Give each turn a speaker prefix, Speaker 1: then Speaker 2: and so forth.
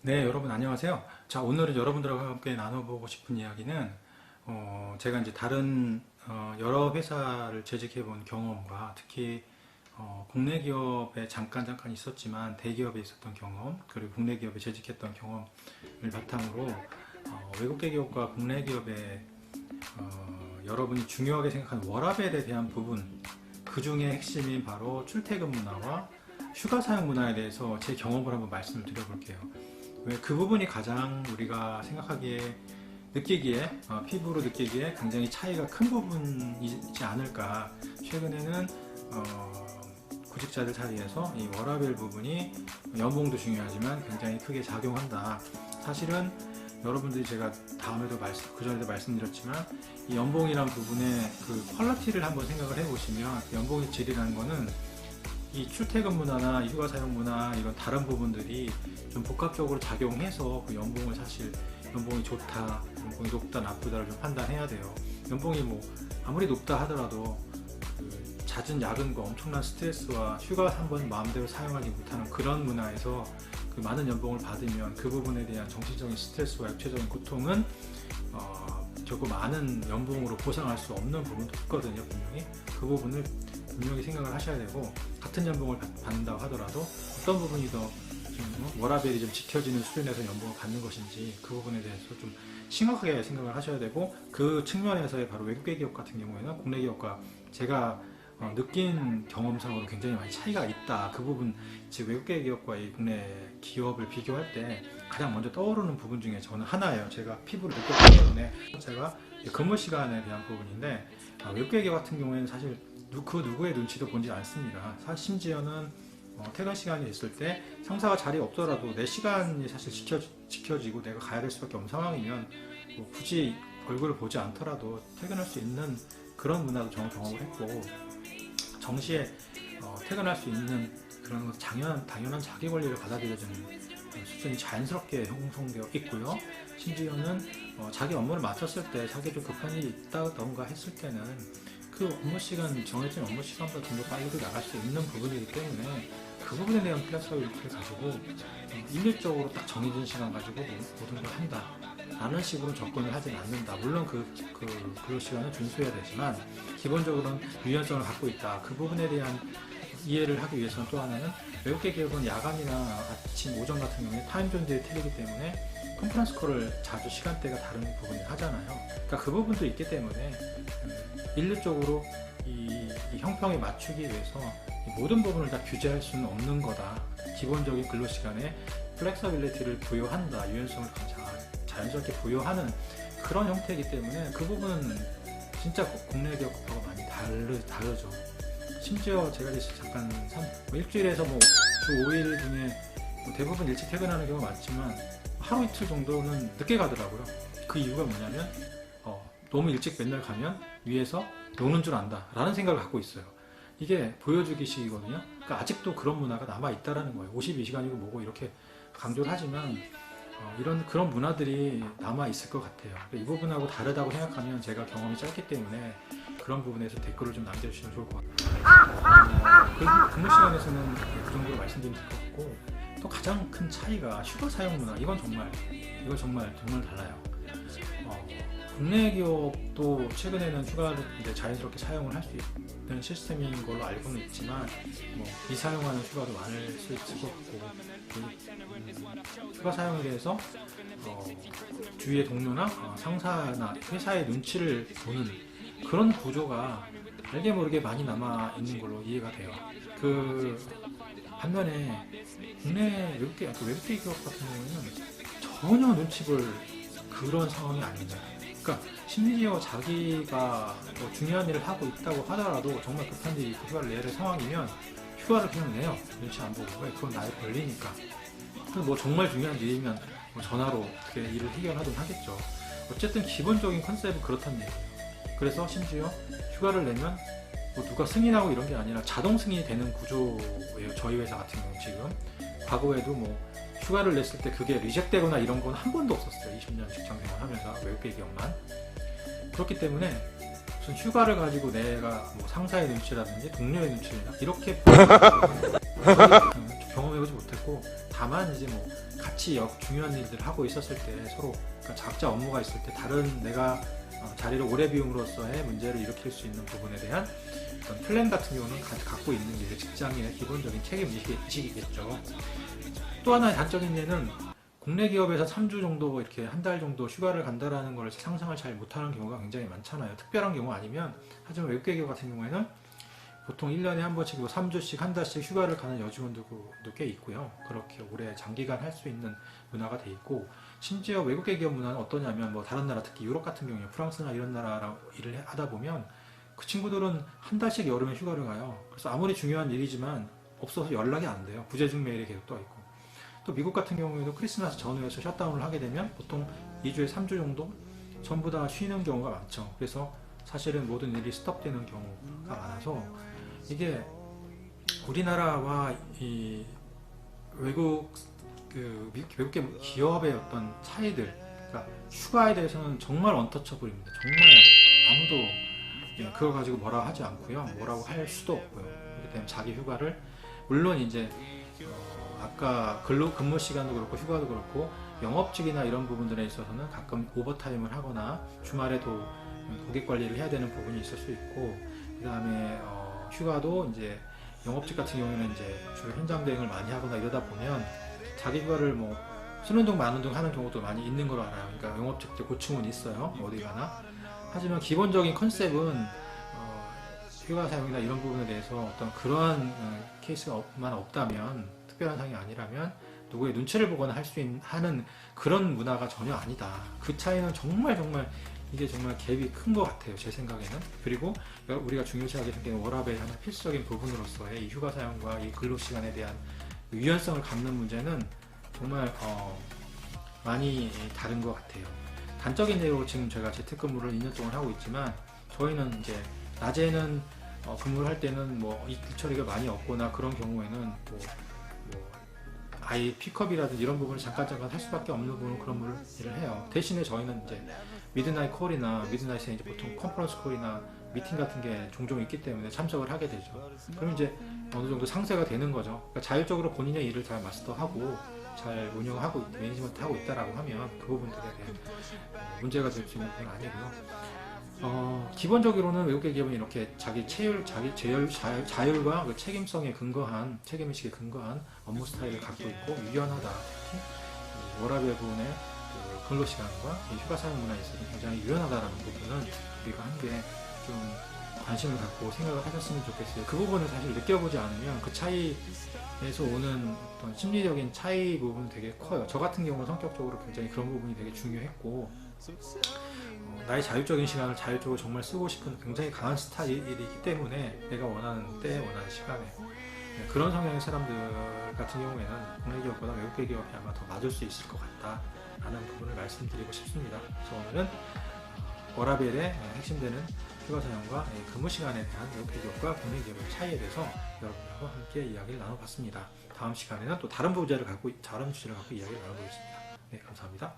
Speaker 1: 네, 여러분 안녕하세요. 자, 오늘은 여러분들과 함께 나눠보고 싶은 이야기는 제가 이제 다른 여러 회사를 재직해 본 경험과 특히 국내 기업에 잠깐 있었지만 대기업에 있었던 경험, 그리고 국내 기업에 재직했던 경험을 바탕으로 외국계 기업과 국내 기업의 여러분이 중요하게 생각하는 워라밸에 대한 부분, 그 중에 핵심인 바로 출퇴근 문화와 휴가 사용 문화에 대해서 제 경험을 한번 말씀을 드려볼게요. 왜 그 부분이 가장 우리가 생각하기에 느끼기에 피부로 느끼기에 굉장히 차이가 큰 부분이지 않을까. 최근에는 구직자들 사이에서 이 워라밸 부분이 연봉도 중요하지만 굉장히 크게 작용한다. 사실은 여러분들이 제가 다음에도 그전에도 말씀드렸지만 이 연봉이란 부분의 그 퀄리티를 한번 생각을 해보시면 연봉의 질이라는 거는 이 출퇴근 문화나 휴가 사용 문화 이런 다른 부분들이 좀 복합적으로 작용해서 그 연봉을 사실 연봉이 좋다, 연봉이 높다, 나쁘다를 좀 판단해야 돼요. 연봉이 뭐 아무리 높다 하더라도 그 잦은 야근과 엄청난 스트레스와 휴가 한 번 마음대로 사용하지 못하는 그런 문화에서 그 많은 연봉을 받으면 그 부분에 대한 정신적인 스트레스와 육체적인 고통은 결코 많은 연봉으로 보상할 수 없는 부분도 있거든요. 분명히 그 부분을 분명히 생각을 하셔야 되고, 같은 연봉을 받는다고 하더라도 어떤 부분이 더 워라밸이 좀 지켜지는 수준에서 연봉을 받는 것인지 그 부분에 대해서 좀 심각하게 생각을 하셔야 되고, 그 측면에서의 바로 외국계 기업 같은 경우에는 국내 기업과 제가 느낀 경험상으로 굉장히 많이 차이가 있다. 그 부분, 즉 외국계 기업과 이 국내 기업을 비교할 때 가장 먼저 떠오르는 부분 중에 저는 하나예요. 제가 피부를 느꼈기 때문에 제가 근무 시간에 대한 부분인데, 외국계 기업 같은 경우에는 사실 그 누구의 눈치도 보지 않습니다. 심지어는 퇴근 시간이 있을 때 상사가 자리에 없더라도 내 시간이 사실 지켜지고 내가 가야 될 수밖에 없는 상황이면 뭐 굳이 얼굴을 보지 않더라도 퇴근할 수 있는 그런 문화도 저는 경험을 했고, 정시에 퇴근할 수 있는 그런 당연한 자기 권리를 받아들여주는 수준이 자연스럽게 형성되어 있고요. 심지어는 자기 업무를 마쳤을 때 자기 좀 급한 일이 있다던가 했을 때는 그 업무 시간, 정해진 업무 시간보다 좀 더 빨리 나갈 수 있는 부분이기 때문에 그 부분에 대한 플렉서빌리티를 가지고 일률적으로 딱 정해진 시간 가지고 모든 걸 한다 라는 식으로 접근을 하진 않는다. 물론 그 근로 시간은 준수해야 되지만 기본적으로는 유연성을 갖고 있다. 그 부분에 대한 이해를 하기 위해서는 또 하나는 외국계 기업은 야간이나 아침, 오전 같은 경우에 타임존들이 틀리기 때문에 컨퍼런스 콜을 자주 시간대가 다른 부분을 하잖아요. 그러니까 그 부분도 있기 때문에 일률적으로 이 형평에 맞추기 위해서 모든 부분을 다 규제할 수는 없는 거다. 기본적인 근로시간에 플렉서빌리티를 부여한다. 유연성을 자연스럽게 부여하는 그런 형태이기 때문에 그 부분은 진짜 국내 기업하고 많이 다르죠. 심지어 제가 이제 잠깐 일주일에서 주 5일 중에 대부분 일찍 퇴근하는 경우가 많지만 하루 이틀 정도는 늦게 가더라고요. 그 이유가 뭐냐면 너무 일찍 맨날 가면 위에서 노는 줄 안다 라는 생각을 갖고 있어요. 이게 보여주기식이거든요. 그러니까 아직도 그런 문화가 남아있다라는 거예요. 52시간이고 뭐고 이렇게 강조를 하지만 그런 문화들이 남아있을 것 같아요. 이 부분하고 다르다고 생각하면 제가 경험이 짧기 때문에 그런 부분에서 댓글을 좀 남겨주시면 좋을 것 같아요. 근무 시간에서는 그 정도로 말씀드리면 될 것 같고, 또 가장 큰 차이가 휴가 사용 문화. 이건 정말 달라요. 국내 기업도 최근에는 휴가를 이제 자연스럽게 사용을 할 수 있는 시스템인 걸로 알고는 있지만 미사용하는 휴가도 많을 수 있을 것 같고, 휴가 사용에 대해서 주위의 동료나 상사나 회사의 눈치를 보는 그런 구조가 알게 모르게 많이 남아 있는 걸로 이해가 돼요. 반면에 국내 외국계 기업 같은 경우에는 전혀 눈치 볼 그런 상황이 아닙니다. 그러니까 심지어 자기가 중요한 일을 하고 있다고 하더라도 정말 급한 일이 있고 휴가를 내야 될 상황이면 휴가를 그냥 내요. 눈치 안 보고. 왜? 그건 나의 권리니까. 정말 중요한 일이면 전화로 어떻게 일을 해결하든 하겠죠. 어쨌든 기본적인 컨셉은 그렇단 얘기예요. 그래서 심지어 휴가를 내면 누가 승인하고 이런 게 아니라 자동 승인이 되는 구조예요. 저희 회사 같은 경우는 지금. 과거에도 휴가를 냈을 때 그게 리젝되거나 이런 건 한 번도 없었어요. 20년 직장 생활하면서 외국계 기업만. 그렇기 때문에 무슨 휴가를 가지고 내가 상사의 눈치라든지 동료의 눈치나 이렇게 경험해보지 못했고, 다만 이제 뭐 같이 중요한 일들을 하고 있었을 때 서로, 그러니까 각자 업무가 있을 때 다른 내가 자리를 오래 비움으로써의 문제를 일으킬 수 있는 부분에 대한 어떤 플랜 같은 경우는 갖고 있는 게 직장인의 기본적인 책임의식이겠죠. 또 하나의 단적인 예는 국내 기업에서 3주 정도 이렇게 한 달 정도 휴가를 간다라는 걸 상상을 잘 못하는 경우가 굉장히 많잖아요. 특별한 경우 아니면. 하지만 외국계 기업 같은 경우에는 보통 1년에 한 번씩 3주씩 한 달씩 휴가를 가는 여직원들도 꽤 있고요. 그렇게 오래 장기간 할 수 있는 문화가 돼 있고, 심지어 외국계 기업 문화는 어떠냐면 뭐 다른 나라, 특히 유럽 같은 경우에 프랑스나 이런 나라랑 일을 하다 보면 그 친구들은 한 달씩 여름에 휴가를 가요. 그래서 아무리 중요한 일이지만 없어서 연락이 안 돼요. 부재중 메일이 계속 떠 있고. 또 미국 같은 경우에도 크리스마스 전후에서 셧다운을 하게 되면 보통 2주에 3주 정도 전부 다 쉬는 경우가 많죠. 그래서 사실은 모든 일이 스톱되는 경우가 많아서, 이게 우리나라와 이 외국계 기업의 어떤 차이들, 그러니까 휴가에 대해서는 정말 언터처블입니다. 정말 아무도 그거 가지고 뭐라고 하지 않고요. 뭐라고 할 수도 없고요. 그렇기 때문에 자기 휴가를, 물론 이제 아까 근무 시간도 그렇고 휴가도 그렇고 영업직이나 이런 부분들에 있어서는 가끔 오버타임을 하거나 주말에도 고객 관리를 해야 되는 부분이 있을 수 있고, 그 다음에 휴가도 이제 영업직 같은 경우에는 이제 주로 현장 대행을 많이 하거나 이러다 보면 자기 휴가를 뭐 쓰는 둥 마는 둥 하는 경우도 많이 있는 걸로 알아요. 그러니까 영업직들 고충은 있어요. 어디 가나. 하지만 기본적인 컨셉은 휴가 사용이나 이런 부분에 대해서 어떤 그러한 케이스가만 없다면, 특별한 상황이 아니라면 누구의 눈치를 보거나 하는 그런 문화가 전혀 아니다. 그 차이는 정말 이게 정말 갭이 큰 것 같아요, 제 생각에는. 그리고 우리가 중요시하게 생기는 워라밸의 하나 필수적인 부분으로서의 이 휴가 사용과 이 근로시간에 대한 유연성을 갖는 문제는 정말 많이 다른 것 같아요. 단적인 예로 지금 제가 재택근무를 2년 동안 하고 있지만, 저희는 이제 낮에는 근무를 할 때는 뭐 일 처리가 많이 없거나 그런 경우에는 뭐 아이 픽업이라든지 이런 부분을 잠깐 할 수밖에 없는 부분은 그런 일을 해요. 대신에 저희는 이제 미드나잇 콜이나 미드나잇에 이제 보통 컨퍼런스 콜이나 미팅 같은 게 종종 있기 때문에 참석을 하게 되죠. 그럼 이제 어느 정도 상쇄가 되는 거죠. 그러니까 자율적으로 본인의 일을 잘 마스터하고 잘 운영하고 매니지먼트 하고 있다라고 하면 그 부분들에 대한 문제가 될 수 있는 부분은 아니고요. 기본적으로는 외국계 기업은 이렇게 자기 자율과 그 책임성에 근거한, 책임의식에 근거한 업무 스타일을 갖고 있고 유연하다. 특히 워라밸 부분의 그 근로시간과 휴가 사용 문화에 있어서 굉장히 유연하다라는 부분은 우리가 함께 좀 관심을 갖고 생각을 하셨으면 좋겠어요. 그 부분을 사실 느껴보지 않으면 그 차이에서 오는 어떤 심리적인 차이 부분은 되게 커요. 저 같은 경우는 성격적으로 굉장히 그런 부분이 되게 중요했고, 나의 자율적인 시간을 자율적으로 정말 쓰고 싶은 굉장히 강한 스타일이기 때문에 내가 원하는 때 원하는 시간에, 그런 성향의 사람들 같은 경우에는 국내 기업보다 외국계 기업이 아마 더 맞을 수 있을 것 같다 라는 부분을 말씀드리고 싶습니다. 그래서 오늘은 워라밸의 핵심되는 휴가 사용과 근무 시간에 대한 외국계 기업과 국내 기업의 차이에 대해서 여러분들과 함께 이야기를 나눠봤습니다. 다음 시간에는 또 다른 주제를 갖고 이야기를 나눠보겠습니다. 네, 감사합니다.